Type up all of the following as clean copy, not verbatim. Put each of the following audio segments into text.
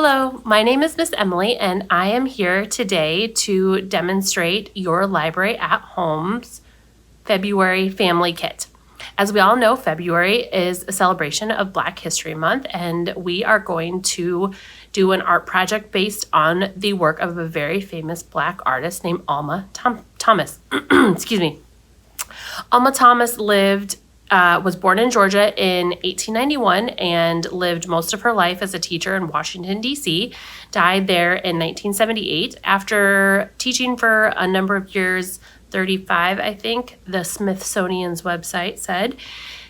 Hello, my name is Miss Emily, and I am here today to demonstrate your Library at Home's February Family Kit. As we all know, February is a celebration of Black History Month, and we are going to do an art project based on the work of a very famous Black artist named Alma Thomas. Excuse me. Alma Thomas was born in Georgia in 1891 and lived most of her life as a teacher in Washington, D.C., died there in 1978. After teaching for a number of years, 35, I think, the Smithsonian's website said,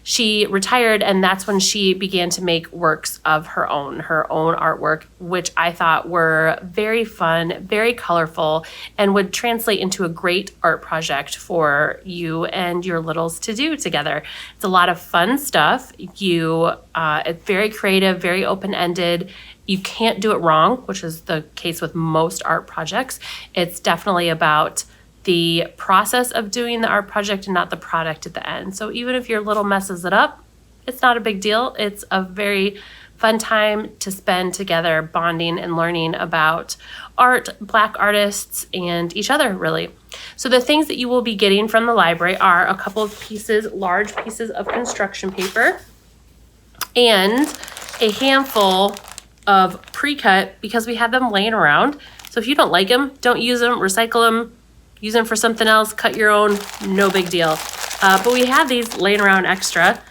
she retired, and that's when she began to make works of her own artwork, which I thought were very fun, very colorful, and would translate into a great art project for you and your littles to do together. It's a lot of fun stuff. It's very creative, very open-ended. You can't do it wrong, which is the case with most art projects. It's definitely about the process of doing the art project and not the product at the end. So even if your little messes it up, it's not a big deal. It's a very fun time to spend together bonding and learning about art, Black artists, and each other, really. So the things that you will be getting from the library are a couple of large pieces of construction paper, and a handful of pre-cut, because we have them laying around. So if you don't like them, don't use them, recycle them, use them for something else, cut your own, no big deal. But we have these laying around extra,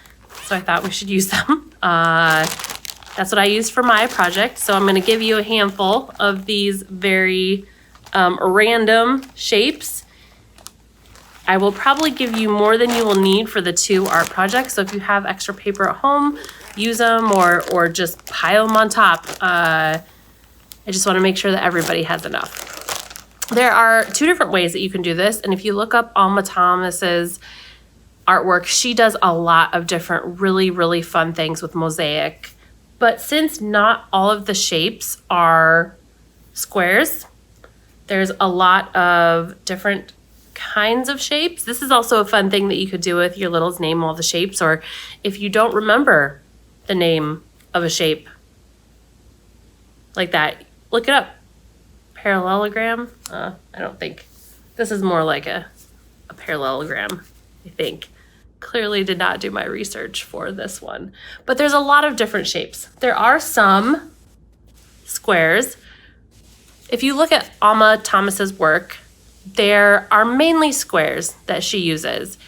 so I thought we should use them. That's what I used for my project. So I'm going to give you a handful of these very random shapes. I will probably give you more than you will need for the 2 art projects. So if you have extra paper at home, use them or just pile them on top. I just want to make sure that everybody has enough. There are 2 different ways that you can do this, and if you look up Alma Thomas's artwork, she does a lot of different really, really fun things with mosaic. But since not all of the shapes are squares, there's a lot of different kinds of shapes. This is also a fun thing that you could do with your littles, name all the shapes, or if you don't remember the name of a shape like that, look it up. Parallelogram? I don't think. This is more like a parallelogram, I think. Clearly did not do my research for this one. But there's a lot of different shapes. There are some squares. If you look at Alma Thomas's work, there are mainly squares that she uses.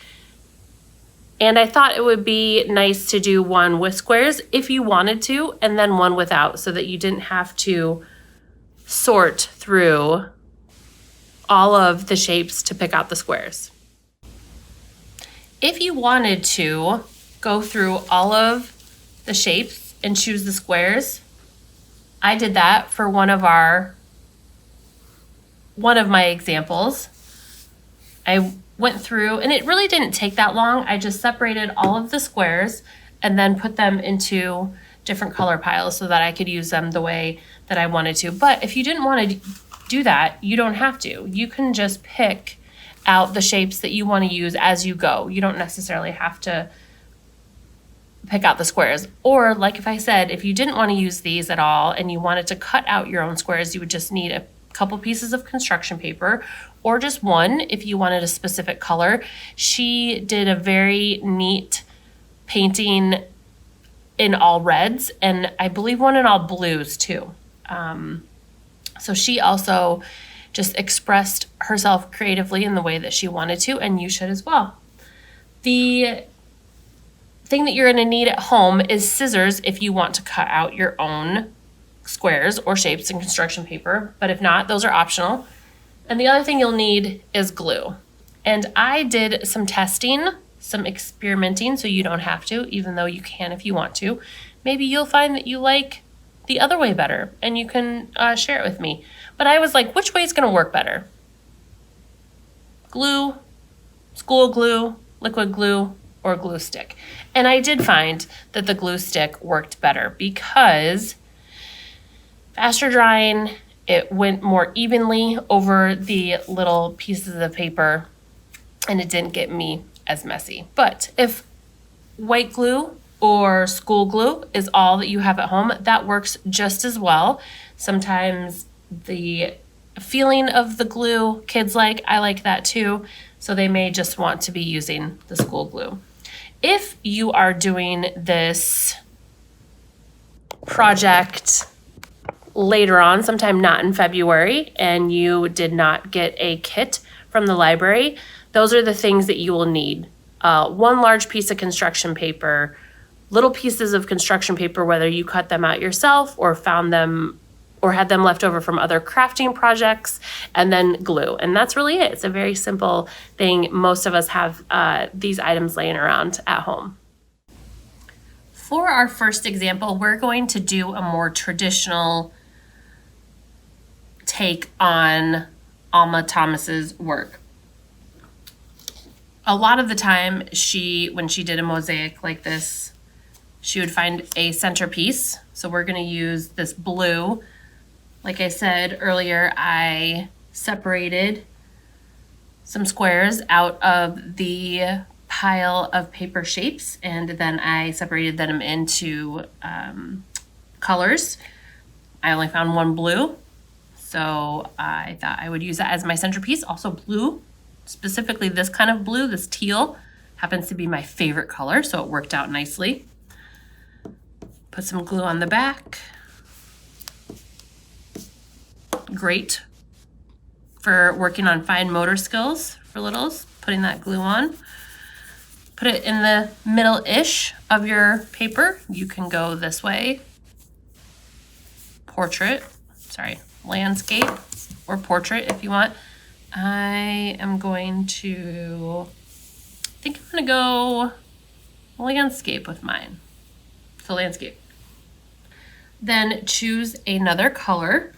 And I thought it would be nice to do one with squares if you wanted to, and then one without, so that you didn't have to sort through all of the shapes to pick out the squares. If you wanted to go through all of the shapes and choose the squares, I did that for one of my examples. I went through, and it really didn't take that long. I just separated all of the squares and then put them into different color piles so that I could use them the way that I wanted to. But if you didn't want to do that, you don't have to. You can just pick out the shapes that you want to use as you go. You don't necessarily have to pick out the squares. Or like if I said, if you didn't want to use these at all and you wanted to cut out your own squares, you would just need a couple pieces of construction paper, or just one if you wanted a specific color. She did a very neat painting in all reds, and I believe one in all blues too. So she also just expressed herself creatively in the way that she wanted to, and you should as well. The thing that you're going to need at home is scissors if you want to cut out your own squares or shapes in construction paper, but if not, those are optional. And the other thing you'll need is glue. And I did some testing, some experimenting, so you don't have to, even though you can if you want to. Maybe you'll find that you like the other way better, and you can share it with me. But I was like, which way is going to work better? Glue, school glue, liquid glue, or glue stick? And I did find that the glue stick worked better because faster drying, it went more evenly over the little pieces of paper, and it didn't get me as messy. But if white glue or school glue is all that you have at home, that works just as well. Sometimes the feeling of the glue kids like, I like that too. So they may just want to be using the school glue. If you are doing this project later on, sometime not in February, and you did not get a kit from the library, those are the things that you will need. One large piece of construction paper, little pieces of construction paper, whether you cut them out yourself or found them or had them left over from other crafting projects, and then glue. And that's really it. It's a very simple thing. Most of us have these items laying around at home. For our first example, we're going to do a more traditional take on Alma Thomas's work. A lot of the time, when she did a mosaic like this, she would find a centerpiece. So we're going to use this blue. Like I said earlier, I separated some squares out of the pile of paper shapes, and then I separated them into colors. I only found one blue, so I thought I would use that as my centerpiece. Also blue, specifically this kind of blue, this teal, happens to be my favorite color, so it worked out nicely. Put some glue on the back. Great for working on fine motor skills for littles, putting that glue on. Put it in the middle-ish of your paper. You can go this way, landscape or portrait if you want. I am going to, I think I'm gonna go landscape with mine. So landscape. Then choose another color.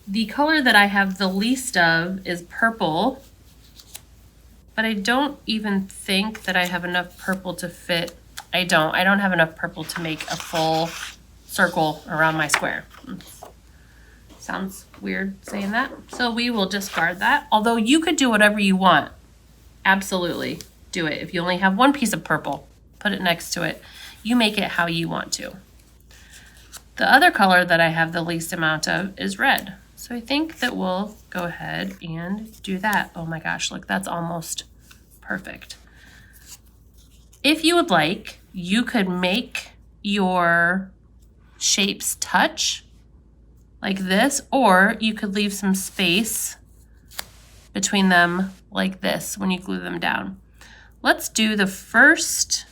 The color that I have the least of is purple, but I don't even think that I have enough purple to fit. I don't have enough purple to make a full circle around my square. Sounds weird saying that. So we will discard that. Although you could do whatever you want. Absolutely do it. If you only have one piece of purple, put it next to it. You make it how you want to. The other color that I have the least amount of is red. So I think that we'll go ahead and do that. Oh my gosh, look, that's almost perfect. If you would like, you could make your shapes touch like this, or you could leave some space between them like this when you glue them down. Let's do the first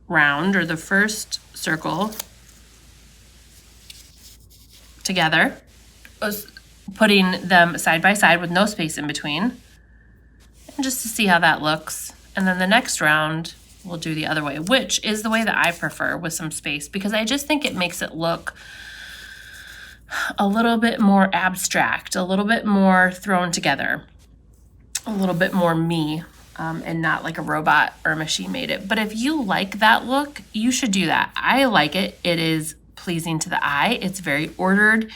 round or the first circle together, putting them side by side with no space in between, and just to see how that looks. And then the next round we'll do the other way, which is the way that I prefer, with some space, because I just think it makes it look a little bit more abstract, a little bit more thrown together, a little bit more me, and not like a robot or a machine made it. But if you like that look, you should do that. I like it. It is pleasing to the eye. It's very ordered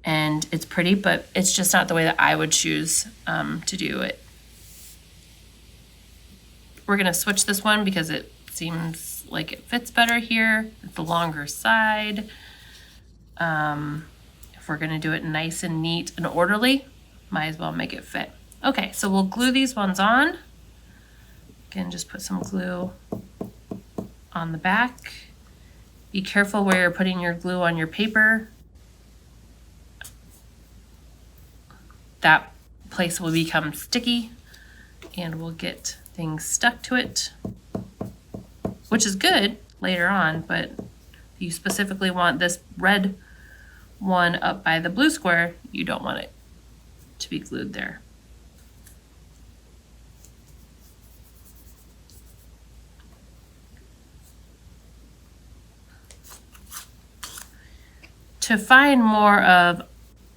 and it's pretty, but it's just not the way that I would choose to do it. We're gonna switch this one because it seems like it fits better here. It's the longer side. If we're gonna do it nice and neat and orderly, might as well make it fit. Okay, so we'll glue these ones on. Again, just put some glue on the back. Be careful where you're putting your glue on your paper. That place will become sticky and we'll get things stuck to it, which is good later on, but if you specifically want this red one up by the blue square, you don't want it to be glued there. To find more of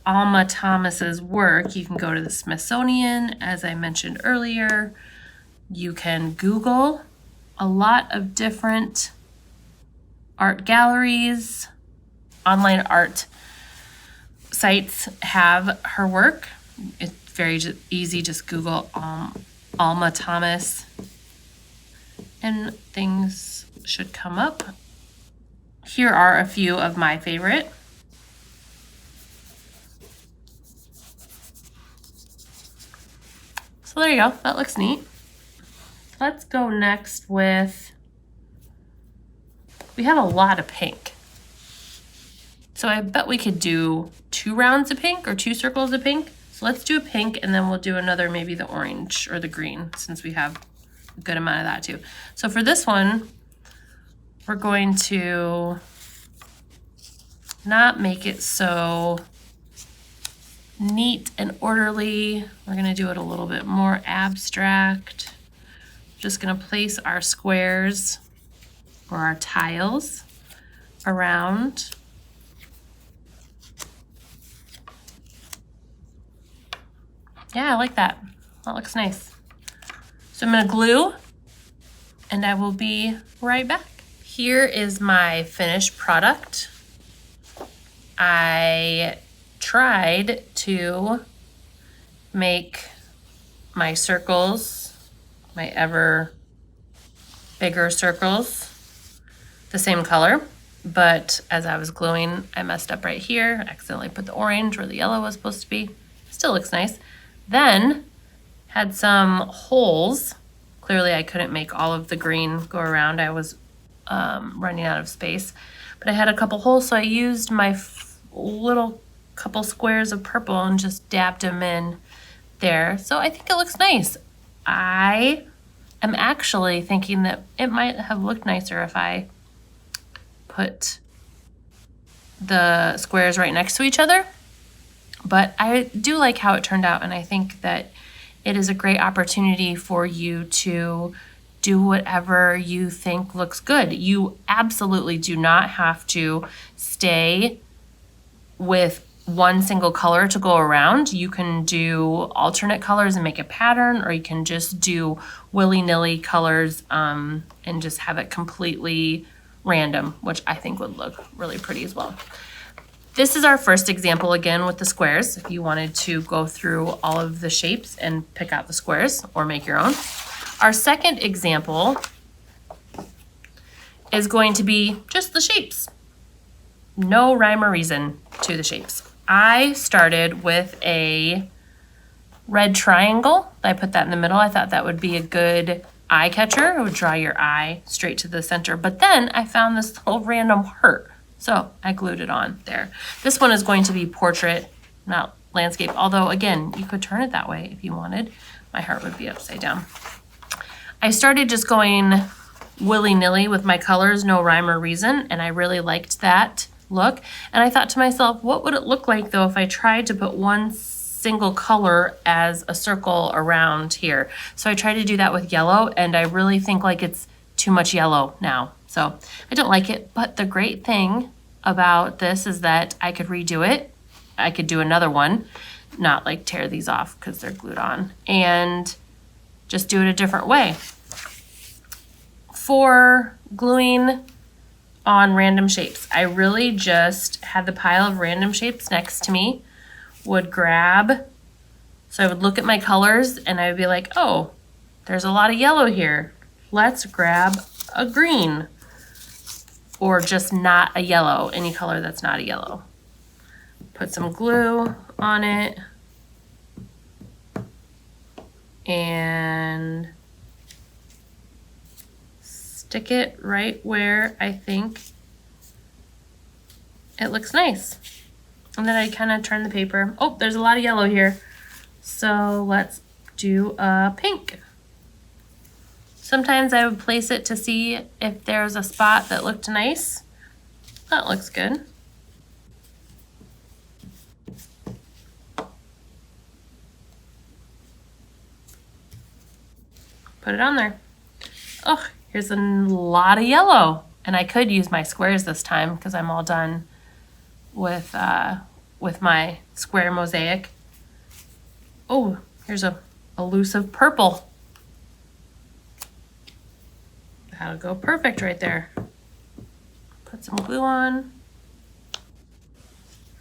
Alma Thomas's work, you can go to the Smithsonian, as I mentioned earlier. You can Google a lot of different art galleries. Online art sites have her work. It's very easy, just Google Alma Thomas and things should come up. Here are a few of my favorite. So there you go, that looks neat. Let's go next with, we have a lot of pink. So I bet we could do 2 rounds of pink or 2 circles of pink. So let's do a pink and then we'll do another, maybe the orange or the green, since we have a good amount of that too. So for this one, we're going to not make it so neat and orderly. We're gonna do it a little bit more abstract. Just gonna place our squares or our tiles around. Yeah, I like that. That looks nice. So I'm gonna glue and I will be right back. Here is my finished product. I tried to make my circles, my ever bigger circles, the same color, but as I was gluing, I messed up right here. Accidentally put the orange where the yellow was supposed to be. Still looks nice. Then had some holes. Clearly I couldn't make all of the green go around. I was running out of space, but I had a couple holes, so I used my little couple squares of purple and just dabbed them in there. So I think it looks nice. I am actually thinking that it might have looked nicer if I put the squares right next to each other, but I do like how it turned out, and I think that it is a great opportunity for you to do whatever you think looks good. You absolutely do not have to stay with one single color to go around. You can do alternate colors and make a pattern, or you can just do willy-nilly colors and just have it completely random, which I think would look really pretty as well. This is our first example again with the squares. If you wanted to go through all of the shapes and pick out the squares or make your own. Our second example is going to be just the shapes. No rhyme or reason to the shapes. I started with a red triangle. I put that in the middle. I thought that would be a good eye catcher. It would draw your eye straight to the center. But then I found this little random heart. So I glued it on there. This one is going to be portrait, not landscape. Although again, you could turn it that way if you wanted. My heart would be upside down. I started just going willy-nilly with my colors, no rhyme or reason. And I really liked that look. And I thought to myself, what would it look like though if I tried to put one single color as a circle around here? So I tried to do that with yellow, and I really think like it's too much yellow now. So I don't like it, but the great thing about this is that I could redo it. I could do another one, not like tear these off because they're glued on, and just do it a different way. For gluing on random shapes, I really just had the pile of random shapes next to me, would grab, so I would look at my colors and I would be like, oh, there's a lot of yellow here. Let's grab a green, or just not a yellow, any color that's not a yellow. Put some glue on it and stick it right where I think it looks nice. And then I kind of turn the paper. Oh, there's a lot of yellow here. So let's do a pink. Sometimes I would place it to see if there's a spot that looked nice. That looks good. Put it on there. Oh, here's a lot of yellow. And I could use my squares this time because I'm all done with my square mosaic. Oh, here's a elusive purple. That'll go perfect right there. Put some glue on.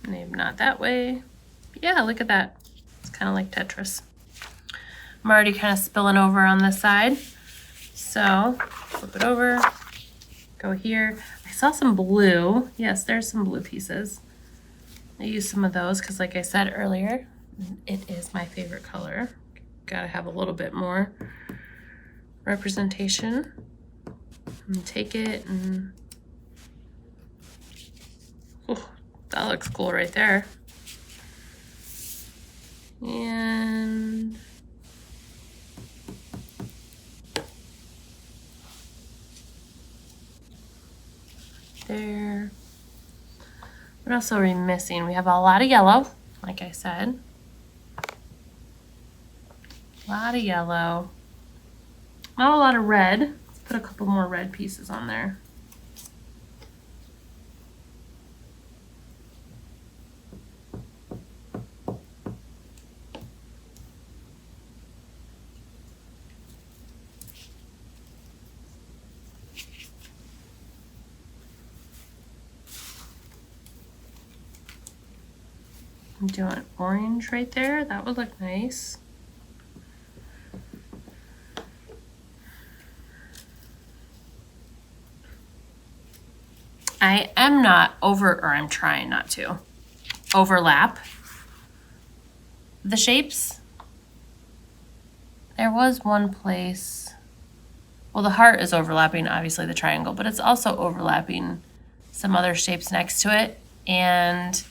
Maybe not that way. Yeah, look at that. It's kind of like Tetris. I'm already kind of spilling over on this side. So flip it over, go here. I saw some blue. Yes, there's some blue pieces. I used some of those because, like I said earlier, it is my favorite color. Gotta have a little bit more representation. And take it and... Oh, that looks cool right there. And... there. What else are we missing? We have a lot of yellow, like I said. A lot of yellow. Not a lot of red. Let's put a couple more red pieces on there. I'm doing orange right there. That would look nice. I am not I'm trying not to overlap the shapes. There was one place, well, the heart is overlapping, obviously, the triangle, but it's also overlapping some other shapes next to it. And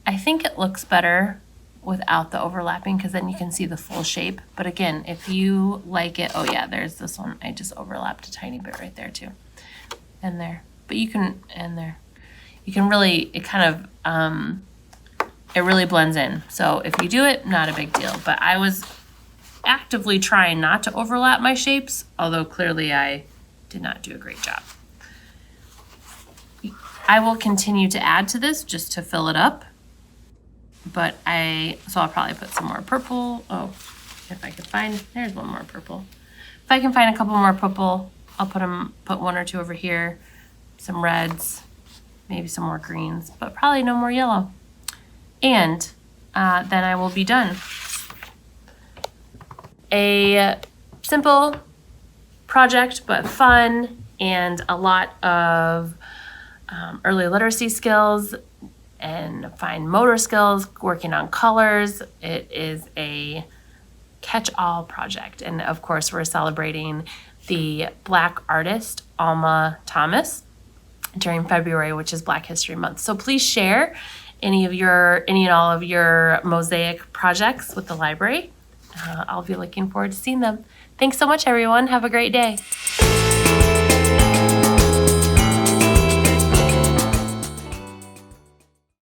I think it looks better without the overlapping because then you can see the full shape. But again, if you like it, oh yeah, there's this one. I just overlapped a tiny bit right there too. And there. But you can, and there. You can really, it kind of, it really blends in. So if you do it, not a big deal. But I was actively trying not to overlap my shapes, although clearly I did not do a great job. I will continue to add to this just to fill it up. But so I'll probably put some more purple. Oh, if I can find, there's one more purple. If I can find a couple more purple, I'll put one or two over here, some reds, maybe some more greens, but probably no more yellow. And then I will be done. A simple project, but fun, and a lot of early literacy skills and fine motor skills, working on colors. It is a catch-all project. And of course, we're celebrating the Black artist, Alma Thomas, during February, which is Black History Month. So please share any and all of your mosaic projects with the library. I'll be looking forward to seeing them. Thanks so much, everyone. Have a great day.